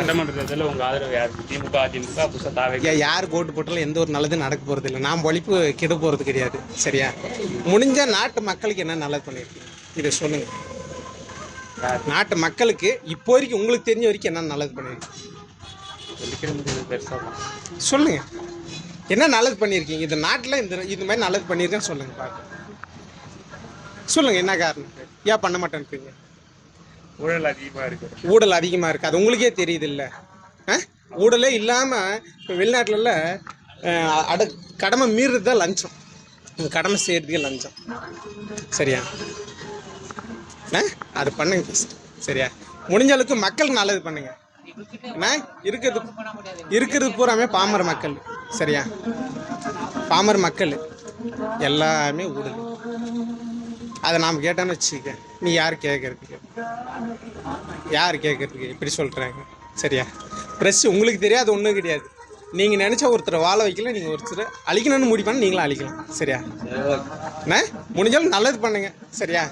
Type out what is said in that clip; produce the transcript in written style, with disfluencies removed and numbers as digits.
சட்டமன்ற தேர்தலில் உங்கள் ஆதரவு யார்? திமுக, அதிமுக, புதுசாக தாவே? யாருக்கு ஓட்டு போட்டாலும் எந்த ஒரு நல்லதும் நடக்க போகிறது இல்லை. நாம் ஒழிப்பு கெட போகிறது கிடையாது. சரியா? முடிஞ்ச நாட்டு மக்களுக்கு என்ன நல்லது பண்ணியிருக்கீங்க இதை சொல்லுங்கள். நாட்டு மக்களுக்கு இப்போ வரைக்கும் உங்களுக்கு தெரிஞ்ச வரைக்கும் என்ன நல்லது பண்ணியிருக்கீங்க சொல்லிக்கிற முடியாது பெருசாக. சொல்லுங்கள். என்ன நல்லது பண்ணியிருக்கீங்க இந்த நாட்டில்? இது மாதிரி நல்லது பண்ணியிருக்கேன்னு சொல்லுங்கள் பார்க்க. சொல்லுங்கள் என்ன காரணம்? ஏன் பண்ண மாட்டேன்றீங்க? ஊழல் அதிகமாக இருக்குது. ஊழல் அதிகமாக இருக்குது, அது உங்களுக்கே தெரியுது இல்லை? ஊழலே இல்லாமல் இப்போ வெளிநாட்டிலல கடமை மீறுறது தான் லஞ்சம். கடமை செய்கிறதுக்கே லஞ்சம். சரியா? அது பண்ணுங்க ஃபஸ்ட்டு. சரியா? முடிஞ்ச அளவுக்கு மக்களுக்கு நல்லது பண்ணுங்க. ஏன்னா இருக்கிறது பூராமே பாமர மக்கள். சரியா? பாமர மக்கள் எல்லாமே ஊழல். அதை நாம் கேட்டோன்னு வச்சுக்க, நீ யார் கேட்கறதுக்கு? யார் கேட்கறதுக்கு இப்படி சொல்கிறாங்க? சரியா? ப்ரெஸ் உங்களுக்கு தெரியாது ஒன்றும் கிடையாது. நீங்கள் நினச்சா ஒருத்தரை வாழ வைக்கல, நீங்கள் ஒருத்தரை அழிக்கணும்னு முடிவு பண்ண நீங்களும் அழிக்கலாம். சரியா? முடிஞ்சாலும் நல்லது பண்ணுங்கள். சரியா?